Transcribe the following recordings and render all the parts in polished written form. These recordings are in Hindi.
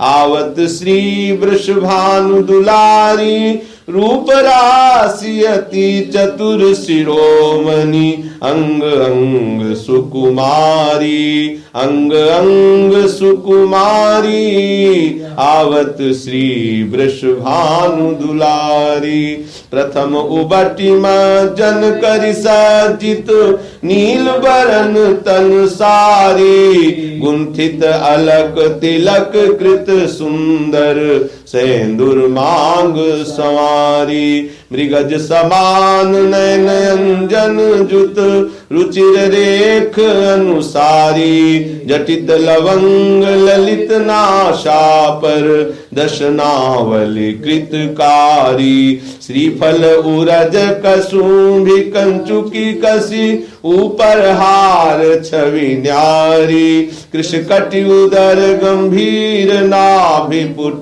आवत श्री वृषभानु दुलारी, रूप राशि अति चतुर शिरोमणि, अंग अंग सुकुमारी, अंग अंग सुकुमारी। आवत श्री वृषभानु दुलारी, प्रथम उबटी जन करि सचित, नील बरन तन सारी, गुंथित अलक तिलक कृत सुंदर, सेंदुर मांग संवारी। मृगज समान नयन अंजन जुत, रुचिर रेख अनुसारी, जटित लवंग ललित नाशा पर, दशनावली कृतकारी। श्रीफल उरज कसुंभी कंचुकी कसी, ऊपर हार छवि न्यारी। कृष कटि उदर गंभीर नाभिपुट,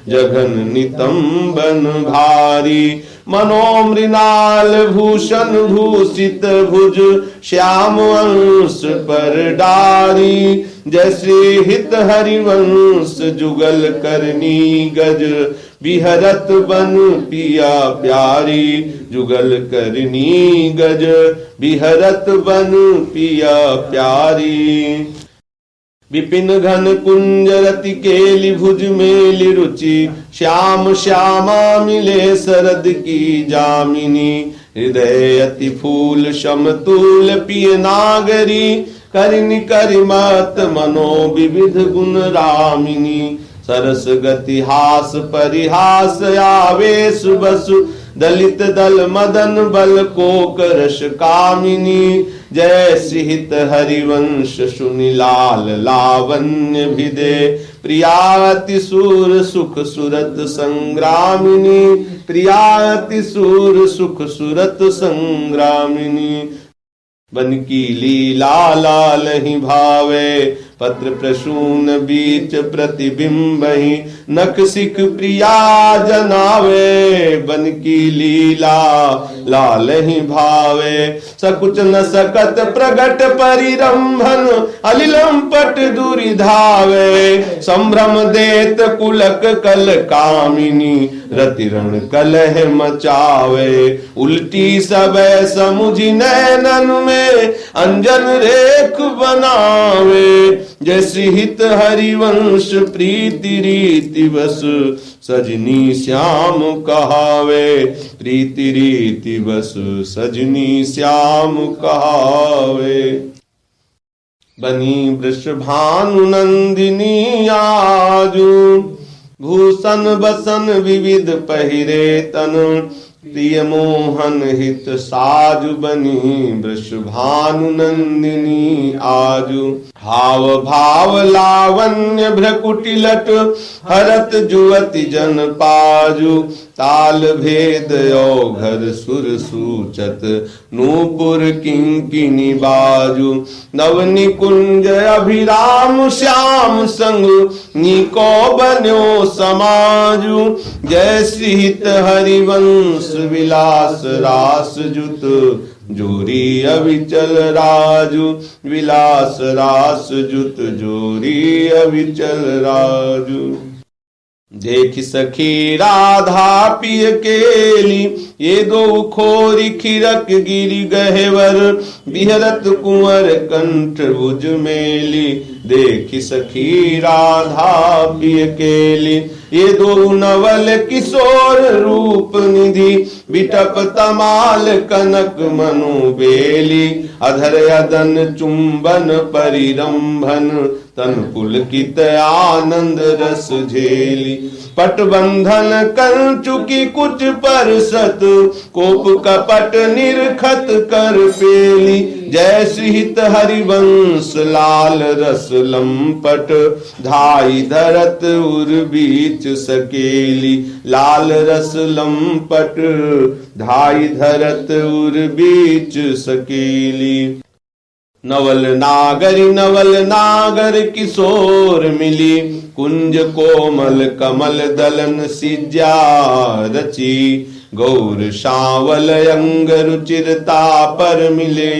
जघन नितंबन भारी। मनोमृणाल भूषण भूषित भुज, श्याम अंश पर डारी। जय श्री हित हरिवंश जुगल करनी गज, विहरत बन पिया प्यारी। जुगल करनी गज, विहरत बन पिया प्यारी। विपिन घन कुंज रति केली भुज मेली रुचि, श्याम श्यामा मिले शरद की जामिनी। हृदय अति फूल समतुल पिय नागरी, करिनि करिमत मनो विविध गुण रामिनी। सरस गति हास परिहास आवेश बसु, दलित दल मदन बल कोक रस कामिनी। जय श्रीहित हरिवंश सुनि लाल लावण्य भिदे, प्रियाति सूर सुख सुरत संग्रामिनी। प्रियाति सूर सुख सुरत संग्रामिनी। बन की लीला लाल ही भावे, पत्र प्रसून बीच प्रतिबिंब ही, नख सिख प्रिया जनावे। बन की लीला लाल ही भावे, सकुच न सकत प्रगट परिरंभन, अलिलम पट दूरी धावे। संभ्रम देत कुलक कल कामिनी, रतिरण कलह मचावे। उल्टी सबे समुझी नैनन में, अंजन रेख बनावे। जय श्रीहित हरिवंश प्रीति रीति बस, सजनी श्याम कहावे। प्रीति रीति बस सजनी श्याम कहावे। बनी वृषभानु नंदिनी आजू, भूषण बसन विविध पहिरे तन। प्रिय मोहन हित साजु बनी वृषभानु नंदिनी आजु। हाव भाव लावण्य भ्रकुटिलट, हरत जुवति जन पाजु। ताल भेद औघर सुर सूचत, नूपुर किंकिनी बाजू। नव निकुंज अभिराम श्याम संग, निको बन्यो समाजु। जय श्रीहित हरिवंश विलास रास जुत, जोरी अविचल राजू। विलास रास जुत जोरी अविचल राजू। देख सखी राधा पिय केली, ये दो खोरी खिरक गिरी गहेवर। बिहरत कुंवर कंठ भुज मेली, देख सखी राधा पिय केली। ये दो नवल किशोर रूप निधि, बिटप तमाल कनक मनु बेली। अधर अदन चुंबन परिरंभन, तन पुलकित आनंद रस झेली। पट बंधन कंचुकी कुच पर सत, कोप कपट निरखत कर पेली। जय श्रीहित हरिवंश लाल रस लंपट, धाई धरत उर बीच सकेली। लाल रस लंपट, धाई धरत उर बीच सकेली। नवल नागर किशोर मिली, कुंज कोमल कमल दलन सिज्या रची। गौर शावल अंग रुचिरता पर मिले,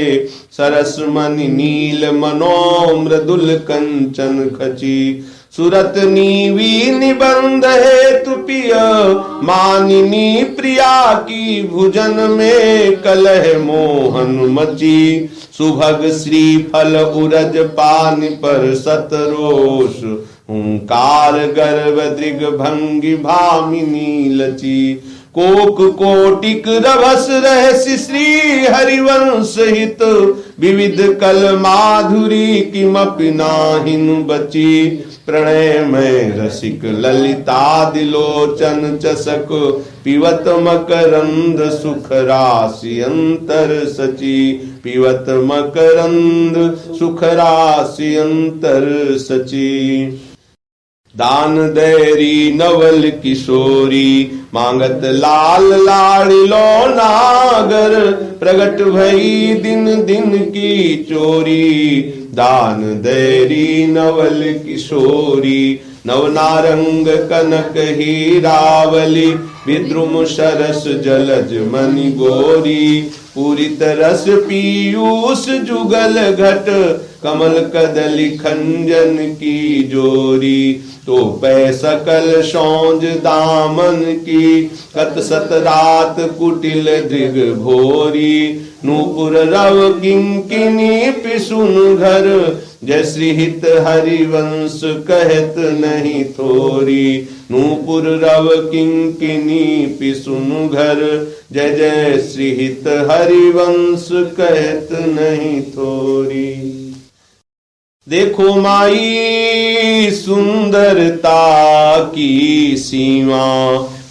सरस मणि नील मनो मृदुल कंचन खची। सुरत नीवी निबंध हेतु पिय मानिनी प्रिया की भुजन में कलह मोहन मची। सुभग श्री फल उरज पान पर सतरोष हुंकार गर्भ दृग भंगी भामिनी लची। कोक कोटिक रभस रहस्य श्री हरिवंश हित विविध कल माधुरी किमपि नाहिन बची। प्रणय में रसिक ललिता दिलोचन चसक पिवत मकरंद सुख राशि अंतर सची। पिवत मकरंद सुख राशि अंतर सची। दान दैरी नवल किशोरी मांगत लाल लाड़िलो नागर। प्रगट भई दिन दिन की चोरी दान दैरी नवल किशोरी। नवनारंग कनक हीरावली विद्रुम सरस जलज मणि गोरी। पूरित रस पीयूष जुगल घट कमल कदली खंजन की जोरी। तो पै सकल सौंज दामन की कत सत रात कुटिल दृग भोरी। नूपुर रव किंकिनी पिसुन घर जय श्री हित हरिवंश कहत नहीं थोरी। नूपुर रव किंकिनी पिसुन घर जय जय श्री हित हरिवंश कहत नहीं थोरी। देखो माई सुंदरता की सीमा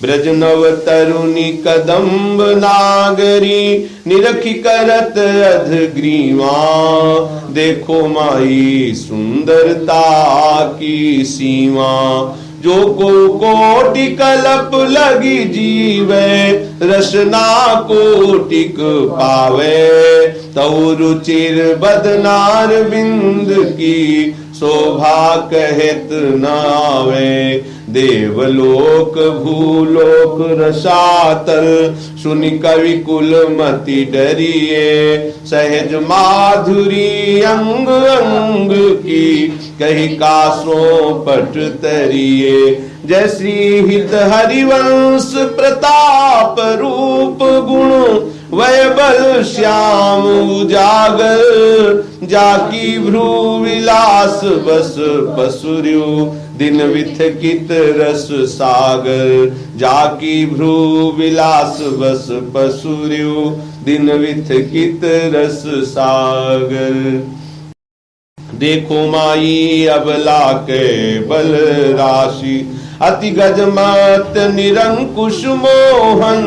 ब्रज नव तरुणी कदम्ब नागरी निरखी करत अधग्रीवा। देखो माई सुंदरता की सीमा जो को कोटि कल्प लगी जीवे रसना कोटिक पावे। तौ रुचिर बदनार बिंद की शोभा कहत नावे। देवलोक भूलोक रसातल सुनि कवि कुल मति डरिए। सहज माधुरी अंग अंग की कही कासो पट तरिए। जय श्री हित हरिवंश प्रताप रूप गुण वय बल श्याम उजागर। जाकी भ्रू विलास बस पसुर्यु दिन विथकित रस सागर। जाकी भ्रू विलास बस पसुर्यु दिन विथकित रस सागर। देखो माई अबला के बल राशि अति गजमत निरंकुश मोहन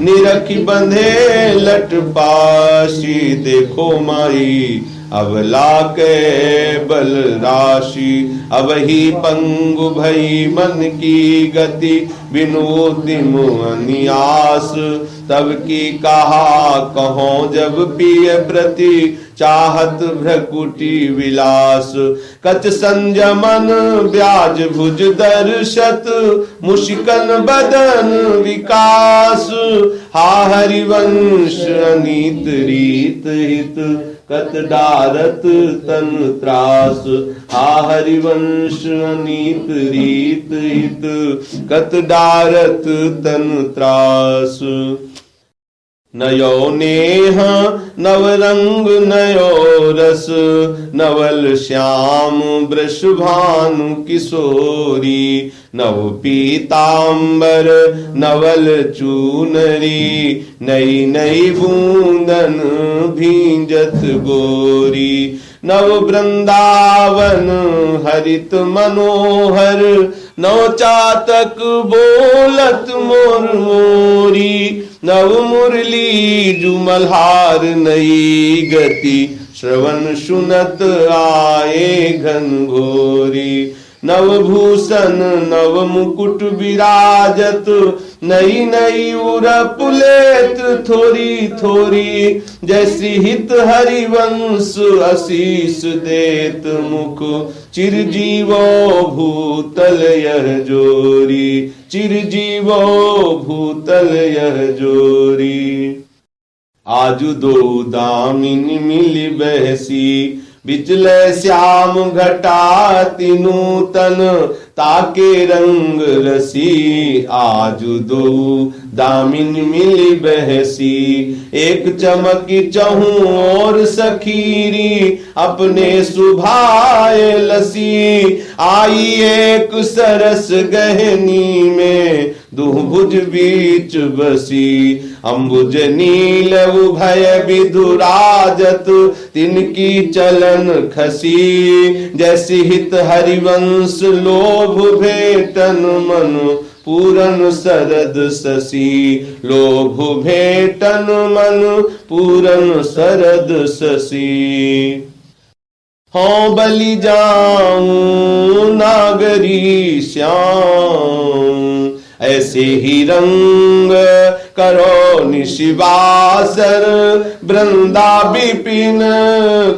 निरखी बंधे लट पाशी। देखो माई अबला के बल राशि अब ही पंगु भई मन की गति विनोदिम अनियास। तब की कहा कहो जब पिय प्रति चाहत भ्रकुटी विलास। कच संजमन ब्याज भुज दर्शत मुशिकन बदन विकास। हा हरिवंश अनीत रीत हित कत डारत तन त्रास। हा हरिवंश अनीत रीत हित कत डारत तन त्रास। नयो नेह नवरंग नयो रस नवल श्याम वृषभानु किशोरी। नव पीतांबर नवल चूनरी नई नई बूंदन भींजत गोरी। नव वृंदावन हरित मनोहर नव चातक बोलत मोर मोरी। नव मुरली जुमल्हार नई गति श्रवण सुनत आए घनघोरी। नव भूषण नव मुकुट विराजत नई नई उरपुलेत थोरी थोरी। जैसी हित हरिवंश आशीष देत मुख चिरजीवो भूतल यह जोरी। चिरजीवो भूतल यह जोरी। आजु दो दामिनी मिली बहसी बिचले श्याम घटा नूतन ताके रंग रसी। आजु दो दामिन मिली बहसी एक चमकी चहु और सखीरी अपने सुभाए लसी। आई एक सरस गहनी में दुभुज बीच बसी। अम्बुज नील उभय विधुराजत तिनकी चलन खसी। जैसी हित हरिवंश लोभ भेटन मन पूरन सरद शशि। लोभ भेटन मन पूरन सरद शशि। हों बलि जाऊं नागरी श्याम ऐसे ही रंग करो निशिवासर। वृंदा विपिन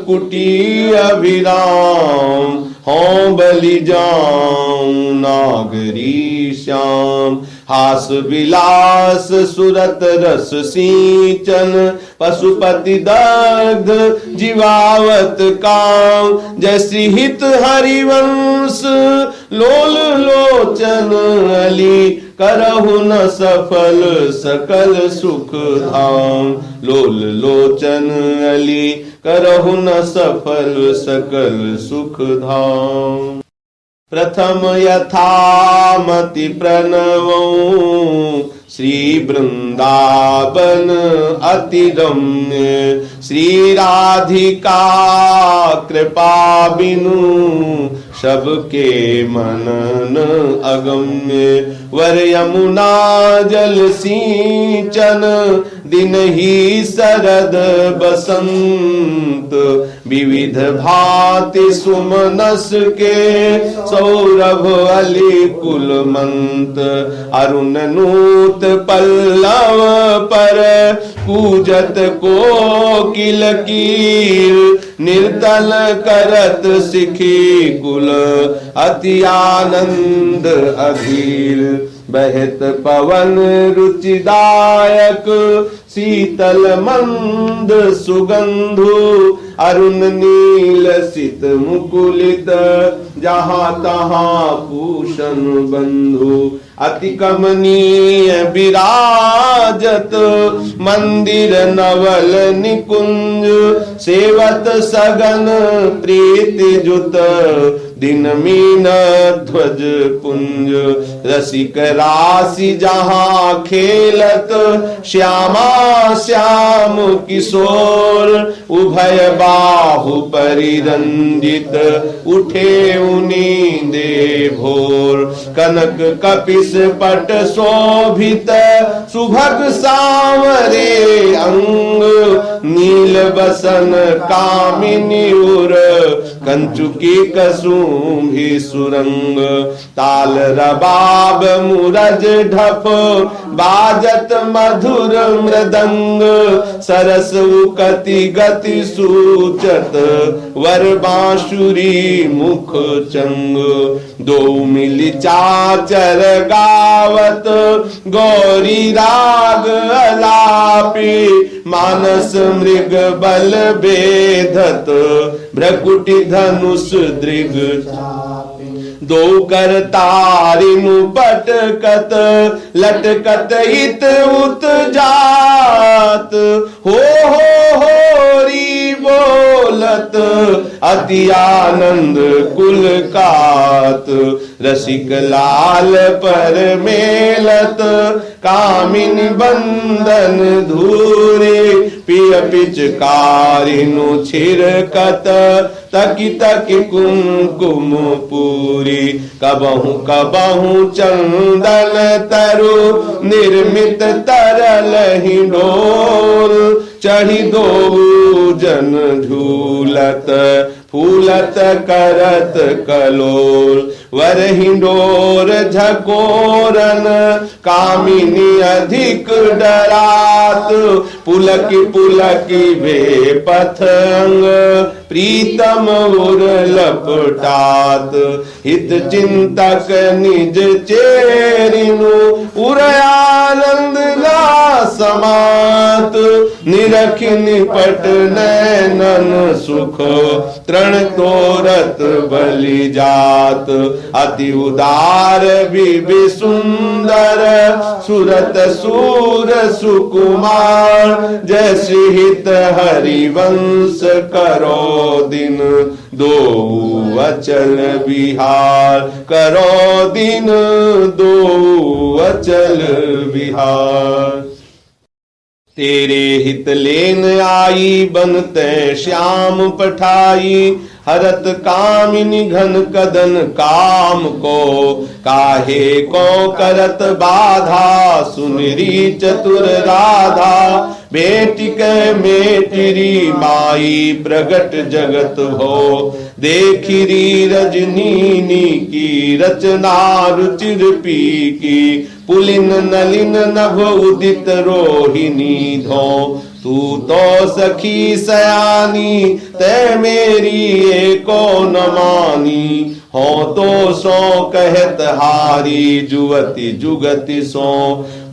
कुटी अभिराम हों बलि जाऊं नागरी श्याम। हास विलास सुरत रस सिंचन पशुपति दग्ध जीवावत काम। जैसी हित हरिवंश लोल लोचन अली करहु न सफल सकल सुख धाम। लोल लोचन अली करहु न सफल सकल सुख धाम। प्रथम यथामति प्रणवो श्री वृंदावन अति रम्य। श्री राधिका कृपा बिनु सबके मनन अगम्य। वर यमुना जल सिंचन दिन ही शरद बसंत। विविध भांति सुमनस के सौरभ अली कुलमंत। अरुण नूत पल्लव पर पूजत कोकिल कीर। निर्तल करत सिखी कुल अति आनंद अधीर। बहत पवन रुचिदायक शीतल मंद सुगंधु। अरुण नील सित मुकुलित जहाँ तहाँ पूषण बंधु। अति कमनीय विराजत मंदिर नवल निकुंज। सेवत सगन प्रीति जुत दिन मीन ध्वज पुंज। रसिक राशि जहाँ खेलत श्यामा श्याम किशोर। उभय बाहु परिरंजित उठे नींदे भोर। कनक कपिस पट शोभित सुभग सांवरे अंग। नील बसन कामिनी उर कंचुकी कसुंभी सुरंग। ताल रबाब मुरज ढप बाजत मधुर मृदंग। सरस उकति गति सूचत वर बांसुरी मुख चंग। दो मिली चाचर गावत गौरी राग अलापी। मानस मृग बल बेधत भ्रकुटी धनुष दृग। दो कर तारिनु पटकत लटकत इत उत जात। हो री बोलत अति आनंद कुल कात। रसिक लाल पर मेलत कामिनी बंदन धूरे। पिय पिचकारिनु छिरकत तकी तकी कुमकुम पूरी। कबहू कबहू चंदन तरु निर्मित तरल ही डोल। चढ़ी दो जन झूलत फूलत करत कलोल। वरहिंडोर झकोरन कामिनी अधिक डरात पुलकी पुलकी वे पथंग प्रीतम उर लपटात हित चिंतक निज चेरिनु उर आनंद ना समात निरख निपट नैनन सुख तृण तोरत बलि जात अति उदार विभि सुंदर सुरत सूर सुकुमार जय श्री हित हरिवंश करो दिन दो अचल बिहार करो दिन दो अचल बिहार। तेरे हित लेन आई बनते श्याम पठाई हरत कामिनी घन कदन काम को काहे को करत बाधा सुनरी चतुर राधा बेटी के मेटिरी माई प्रगट जगत हो देखिरी रजनीनी की रचना रुचिर पी की पुलिन नलिन नभ उदित रोहिणी धो तू तो सखी सयानी ते मेरी एको न मानी हो तो सो कहत हारी जुवती जुगति सो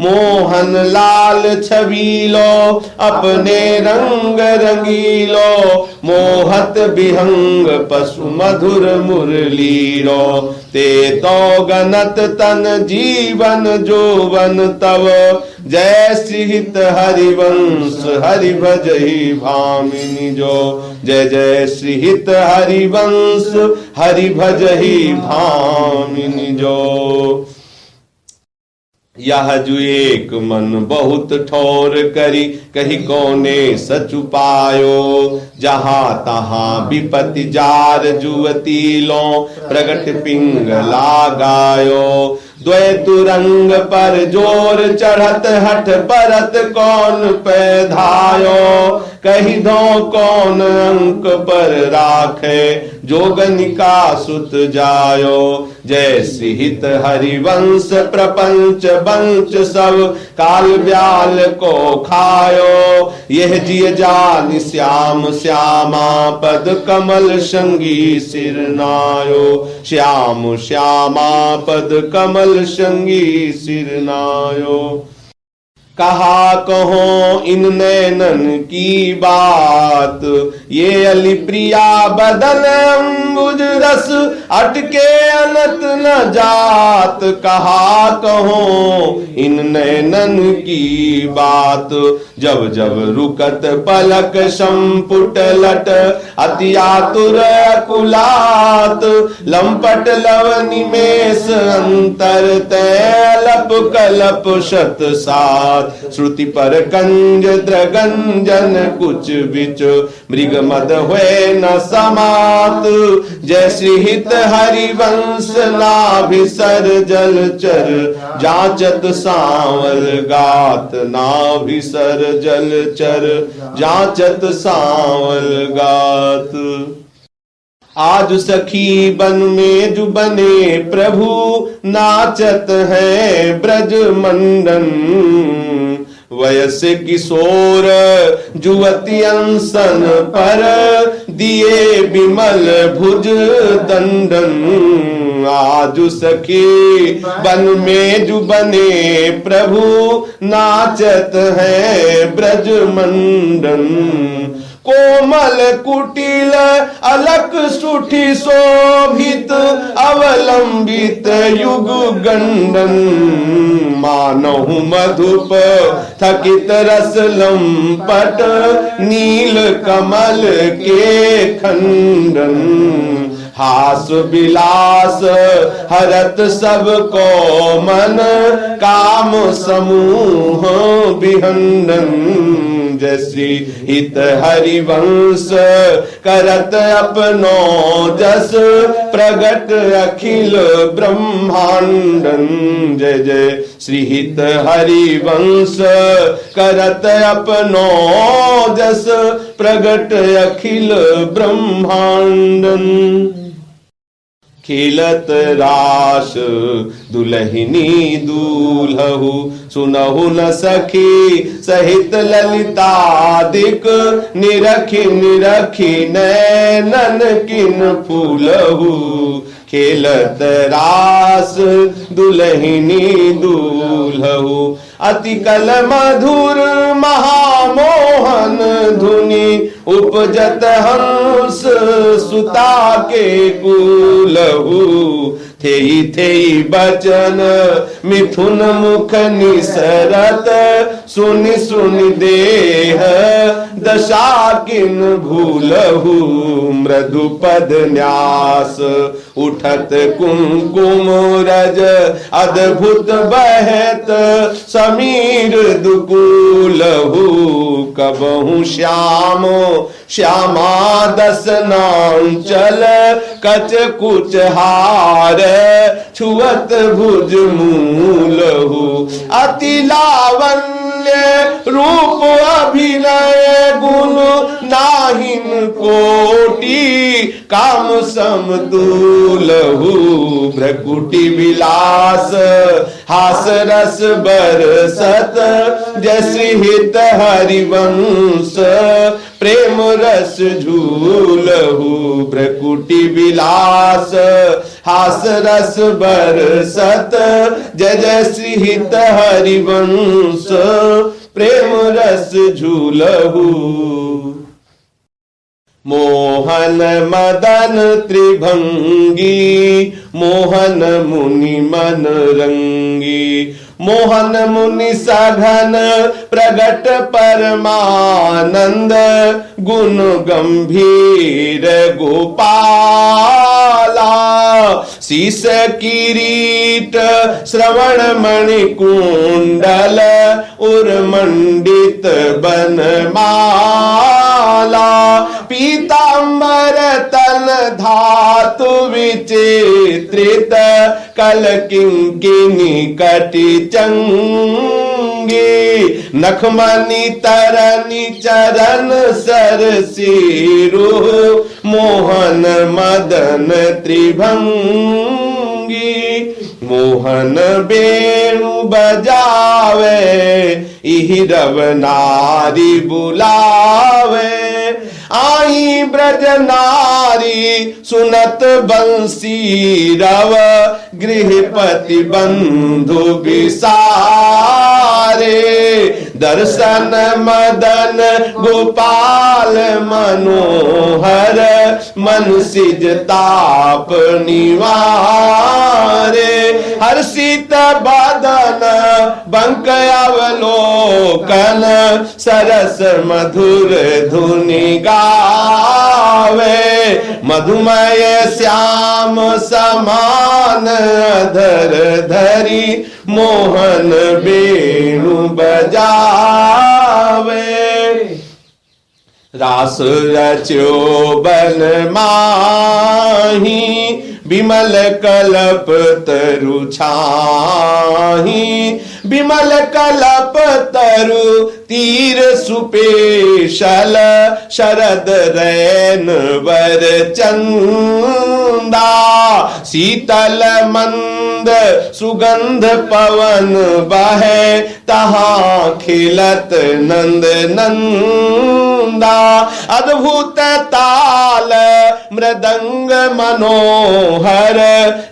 मोहन लाल छबीलो अपने रंग रंगीलो मोहत विहंग पशु मधुर मुरलीलो ते तो गनत तन जीवन जोवन तव जय श्री हित हरिवंश हरि भजहि भामिनी जो जय जय श्री हित हरिवंश हरि भजहि भामिनी जो। यह जो एक मन बहुत ठोर करी कही कोने सचु पायो जहां तहां विपति जार जुवती लो प्रगट पिंग लगायो द्वैत रंग पर जोर चढ़त हठ परत कौन पैधायो कही दो कौन अंक पर राखे जोगनिका सुत जायो जय श्री हित हरिवंश प्रपंच बंच सब काल व्याल को खायो यह जिय जान श्याम श्यामा पद कमल संगी सिरनायो श्याम श्यामा पद कमल संगी सिरनायो। कहा कहो इन नैनन की बात ये अली प्रिया बदन अम्बुज रस अटके अनत न जात कहा कहो इन नैनन की बात जब जब रुकत पलक संपुट लट अति आतुर कुलात लंपट लव निमेष अंतर तैलप कलप शत सात श्रुति पर कंज द्रगंजन कुछ बिच मृग मद हुए न समात जय श्री हित हरिवंश नाभिसर जल चर जाचत सांवल गात नाभिसर जल चर जाचत सांवल गात। आज सखी बन में जो बने प्रभु नाचत है ब्रज मंडन वयस किशोर जुवती अंसन पर दिए विमल भुज दंडन आज सखी बन में जो बने प्रभु नाचत है ब्रज मंडन कोमल कुटिल अलक सुठी शोभित अवलंबित युग गंडन मानहु मधुप थकित रस लंपट नील कमल के खंडन हास विलास हरत सब को मन काम समूह विहंडन जय श्री हित हरिवंश करत अपनो जस प्रगट अखिल ब्रह्मांडन जय जय श्री हित हरिवंश करत अपनो जस प्रगट अखिल ब्रह्मांडन। खेलत रास दुलहिनी दूल्हु, सुनहु न सखी सहित ललितादिक, निरखी निरखी नैनन किन फूलहु, खेलत रास दुलहिनी दूल्हु। अति कल मधुर महामोहन धुनि, उपजत हंस सुता के कुलहु, थेई थेई बचन मिथुन मुख निसरत, सुनि सुनि देह दशा किन भूलहु, मृदु पद न्यास उठत कुमकुम रज, अद्भुत बहत समीर दुकूलहु, कबहु श्यामो श्यामा दसनांचल, कच कुच हार छुअत भुज मूलहु, अति लावण्य रूप अभिनय गुण, नाहिन कोटि काम समतुलहु, भ्रकुटि विलास हास रस बरसत, जैसे हित हरिवंश प्रेम रस झूलहु, भ्रकुटि विलास हास रस बरसत, जय जय श्री हित हरिवंश प्रेम रस झूलहु। मोहन मदन त्रिभंगी, मोहन मुनि मन रंगी, मोहन मुनि सघन प्रगट परमानंद, गुण गंभीर गोपाला, शीस किरीट श्रवण मणि कुंडल, उर्मंडित बनमाला, पीतांबर तन धातु विचित्रित, कल किंकिनी कटि चंगी, नखमणि तरनि चरण सरसीरु, मोहन मदन त्रिभंगी, मोहन बेणु बजावे, इहि रव नारी बुलावे, आई ब्रज नारी सुनत बंसी रव, गृहपति बंधु विसारे, दर्शन मदन गोपाल मनोहर, मन सिज ताप निवारे, हर्षित बदन बंक अवलोकन, सरस मधुर धुनि गावे, मधुमय श्याम समान अधर धरी, मोहन बेणु बजावे, रास रच्यो बन माही, बिमल कलप तरु छाही, बिमल कलप तरु तीर सुपेशल, शरद रैन वर चंदा, शीतल मंद सुगंध पवन बहे, तहाँ खिलत नंद नंदा, अद्भुत ताल मृदंग मनोहर,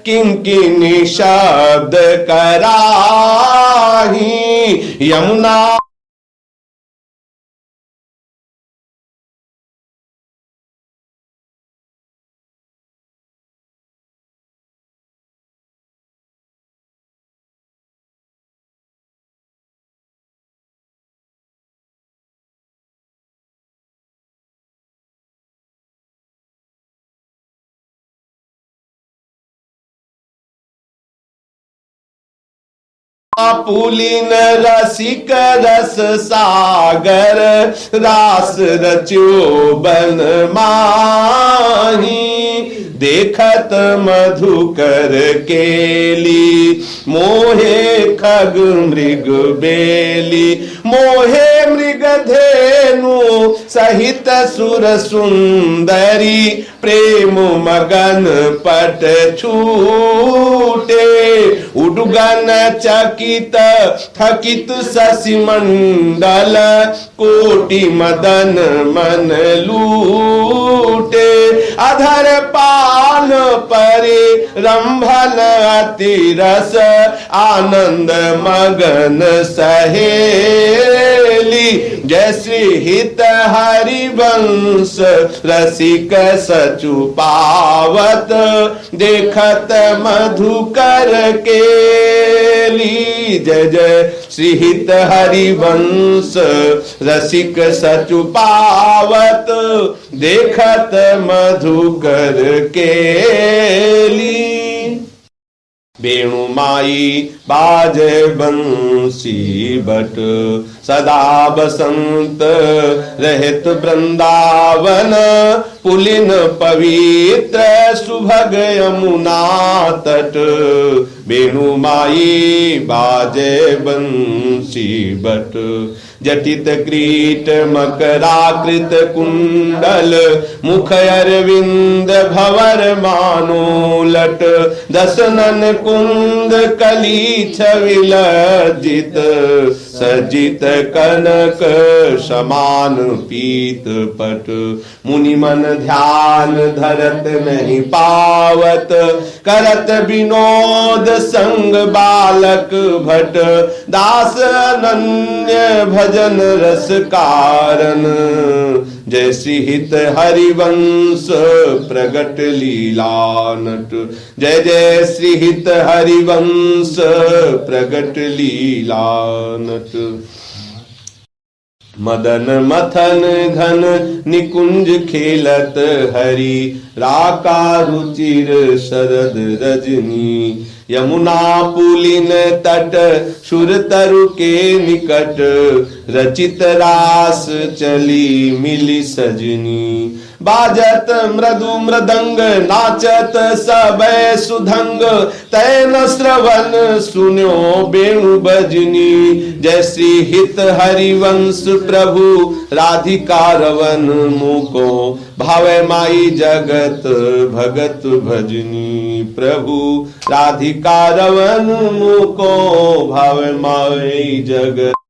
किंकिनी शब्द कराही, यमुना पुलिन रसिक रस सागर, रास रच्यो बन माही, देखत मधुकर केली, मोहे खग मृग बेली, मोहे मृग धेनु सहित सुर सुंदरी प्रेम मगन पट छूटे उडगन चकित थकित शशि मंडल कोटि मदन मन लूटे अधर पान परे रंभन अति रस आनंद मगन सहेली जय श्री हित हरिवंश रसिक सचु पावत देखत मधुकर केली जय जय श्री हित हरिवंश रसिक सचु पावत देखत मधुकर केली वेणु माई बाजे बंसी बट सदा बसंत रहित वृंदावन पुलिन पवित्र सुभग यमुना तट वेणु माई बाजे बंसी बट जटित क्रीट मकराकृत कुंडल मुख अरविंद भवर मानो लट दसनन कुंद कली छविलजित सजित कनक समान पीत पट मुनि मन ध्यान धरत नहीं पावत करत विनोद संग बालक भट दास अनन्य भजन रस कारण जय श्री हित हरिवंश प्रगट लीला नट जय जय श्री हित हरिवंश प्रगट लीला नट मदन मथन घन निकुंज खेलत हरि राका रुचिर शरद रजनी यमुना पुलिन तट सुर तरु के निकट रचित रास चली मिली सजनी बाजत मृदु मृदंग नाचत सबे सुधंग तैन श्रवण सुन्यो वेणु बजनी जय श्री हित हरिवंश प्रभु राधिका रवन मुको भावे माई जगत भगत भजनी प्रभु राधिका रवन मुको भावे माई जगत